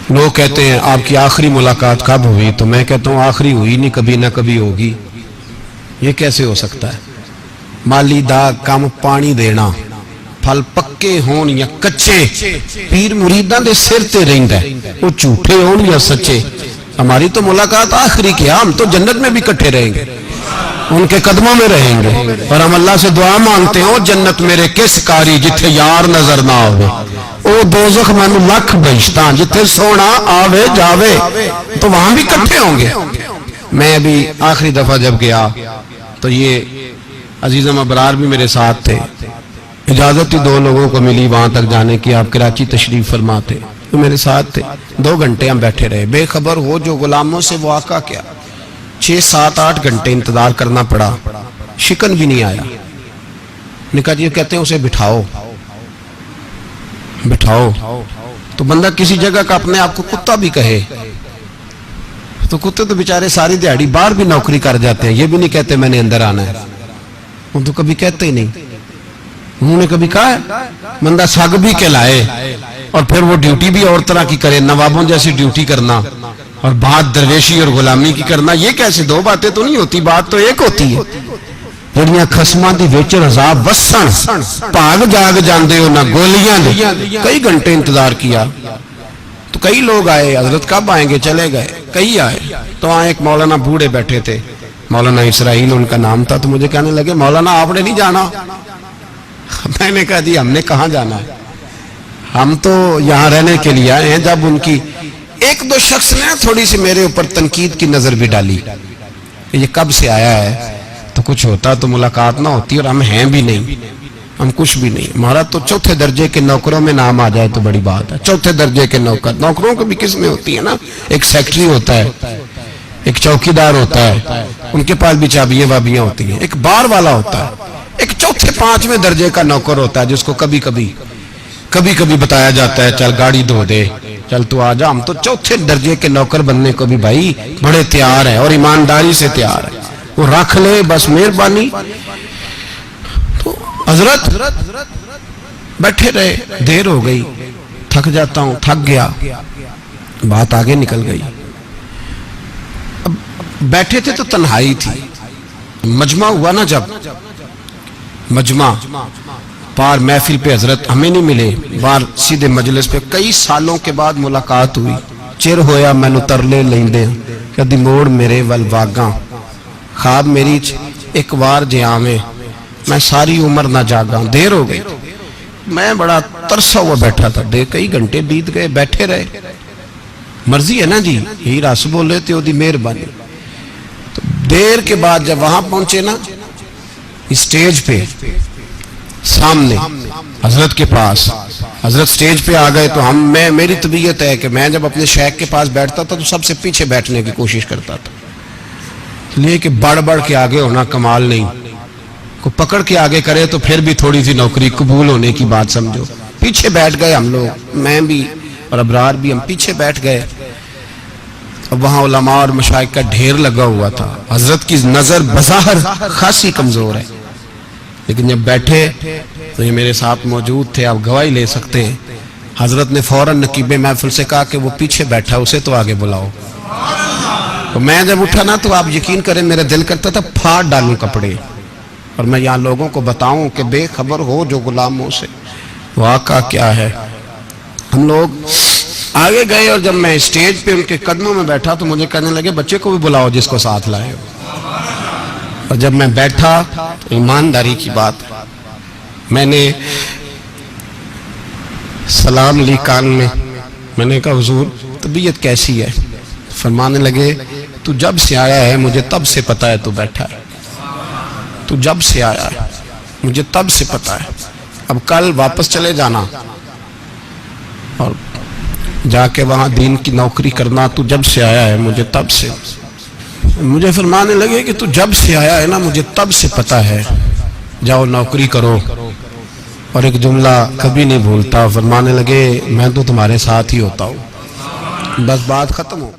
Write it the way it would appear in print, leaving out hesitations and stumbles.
لوگ کہتے ہیں آپ کی آخری ملاقات کب ہوئی؟ تو میں کہتا ہوں آخری ہوئی نہیں، کبھی نہ کبھی ہوگی۔ یہ کیسے ہو سکتا ہے؟ مالی دا کام پانی دینا، پھل پکے ہون یا کچے، پیر مریداں دے سر تے رہندا ہے، وہ جھوٹے ہون یا سچے۔ ہماری تو ملاقات آخری کی، ہم تو جنت میں بھی کٹھے رہیں گے، ان کے قدموں میں رہیں گے، اور ہم اللہ سے دعا مانگتے ہیں، او جنت میرے کس کاری جتھے یار نظر نہ آوے، او دوزخ مینوں لکھ بہشتاں جتھے سونا آوے جاوے، تو وہاں بھی کٹھے ہوں گے۔ میں ابھی آخری دفعہ جب گیا تو یہ عزیزم ابرار بھی میرے ساتھ تھے، اجازت ہی 2 لوگوں کو ملی وہاں تک جانے کی، آپ کراچی تشریف فرما تھے، تو میرے ساتھ تھے۔ 2 گھنٹے ہم بیٹھے رہے، بے خبر ہو جو غلاموں سے وہ آقا کیا 6 7 8 گھنٹے انتظار کرنا پڑا، شکن بھی نہیں آیا۔ نے کہا جی کہتے ہیں اسے بٹھاؤ بٹھاؤ، تو بندہ کسی جگہ کا اپنے آپ کو کتا بھی کہے تو کتے تو بیچارے ساری دیہڑی باہر بھی نوکری کر جاتے ہیں، یہ بھی نہیں کہتے میں نے اندر آنا ہے، وہ تو کبھی کہتے ہی نہیں۔ انہوں نے کبھی کہا ہے بندہ سگ بھی کہلائے اور پھر وہ ڈیوٹی بھی اور طرح کی کرے، نوابوں جیسی ڈیوٹی کرنا اور بات درویشی اور غلامی کی کرنا، یہ کیسے؟ 2 باتیں تو نہیں ہوتی، بات تو ایک ہوتی ہے۔ جڑیاں خسماں دی وچ عذاب وسن بھاگ جاگ جاندے ہو نہ گولیاں دے، کئی گھنٹے انتظار کیا تو کئی لوگ آئے، حضرت کب آئیں گے؟ چلے گئے، کئی آئے تو وہاں ایک مولانا بوڑھے بیٹھے تھے، مولانا اسرائیل ان کا نام تھا، تو مجھے کہنے لگے مولانا آپ نے نہیں جانا؟ میں نے کہا جی ہم نے کہاں جانا ہے، ہم تو یہاں رہنے کے لیے آئے ہیں۔ جب ان کی 1-2 شخص نے تھوڑی سی میرے اوپر تنقید کی نظر بھی ڈالی کہ یہ کب سے آیا ہے، تو کچھ ہوتا تو ملاقات نہ ہوتی، اور ہم ہیں بھی نہیں، ہم کچھ بھی نہیں، ہمارا تو 4تھے درجے کے نوکروں میں نام آ جائے تو بڑی بات ہے۔ 4تھے درجے کے نوکروں کو بھی کس میں ہوتی ہے نا، ایک سیکٹری ہوتا ہے، ایک چوکیدار ہوتا ہے، ان کے پاس بھی چابیاں وابیاں ہوتی ہیں، ایک بار والا ہوتا ہے، ایک 4تھے 5ویں درجے کا نوکر ہوتا ہے جس کو کبھی کبھی بتایا جاتا ہے چل گاڑی دھو دے، چل تو آ جا۔ ہم تو 4تھے درجے کے نوکر بننے کو بھی بھائی بڑے تیار ہیں اور ایمانداری سے تیار ہیں، وہ رکھ لے بس مہربانی۔ تو حضرت بیٹھے رہے، دیر ہو گئی، تھک جاتا ہوں، تھک گیا، بات آگے نکل گئی۔ اب بیٹھے تھے تو تنہائی تھی، مجمع ہوا نا، جب مجمع پار محفل پہ حضرت ہمیں نہیں ملے، بار سیدھے مجلس پہ کئی سالوں کے بعد ملاقات ہوئی۔ چر ہویا مینو ترلے لیندے کدی موڑ میرے ول واگاں، خواب میری ایک وار جے آویں، میں ساری عمر نہ جاگاں۔ دیر ہو گئی، میں بڑا ترسا ہوا بیٹھا تھا، کئی گھنٹے بیت گئے، بیٹھے رہے۔ مرضی ہے نا جی، یہی رس بولے تھے دی مہربانی۔ تو دیر کے بعد جب وہاں پہنچے نا، اسٹیج پہ سامنے حضرت کے پاس، حضرت سٹیج پہ آ گئے تو میری طبیعت ہے کہ میں جب اپنے شیخ کے پاس بیٹھتا تھا تو سب سے پیچھے بیٹھنے کی کوشش کرتا تھا، اس لیے کہ بڑھ کے آگے ہونا کمال نہیں، کو پکڑ کے آگے کرے تو پھر بھی تھوڑی سی نوکری قبول ہونے کی بات سمجھو۔ پیچھے بیٹھ گئے ہم لوگ، میں بھی اور ابرار بھی، ہم پیچھے بیٹھ گئے۔ اب وہاں علماء اور مشائخ کا ڈھیر لگا ہوا تھا، حضرت کی نظر بظاہر خاصی کمزور ہے، لیکن جب بیٹھے تو یہ میرے ساتھ موجود تھے، آپ گواہی لے سکتے ہیں، حضرت نے فوراً نقیب محفل سے کہا کہ وہ پیچھے بیٹھا اسے تو آگے بلاؤ۔ تو میں جب اٹھا نا تو آپ یقین کریں میرا دل کرتا تھا پھاڑ ڈالوں کپڑے اور میں یہاں لوگوں کو بتاؤں کہ بے خبر ہو جو غلاموں سے واقعہ کیا ہے۔ ہم لوگ آگے گئے اور جب میں اسٹیج پہ ان کے قدموں میں بیٹھا تو مجھے کہنے لگے بچے کو بھی بلاؤ جس کو ساتھ لائے ہو۔ اور جب میں بیٹھا تو ایمانداری کی بات میں نے سلام لی کان میں نے کہا حضور طبیعت کیسی ہے؟ فرمانے لگے تو جب سے آیا ہے مجھے تب سے پتا ہے تو بیٹھا ہے، تو جب سے آیا ہے مجھے تب سے پتا ہے، اب کل واپس چلے جانا اور جا کے وہاں دین کی نوکری کرنا، تو جب سے آیا ہے مجھے تب سے۔ مجھے فرمانے لگے کہ تو جب سے آیا ہے نا مجھے تب سے پتا ہے، جاؤ نوکری کرو۔ اور ایک جملہ کبھی نہیں بھولتا، فرمانے لگے میں تو تمہارے ساتھ ہی ہوتا ہوں، بس بات ختم ہو۔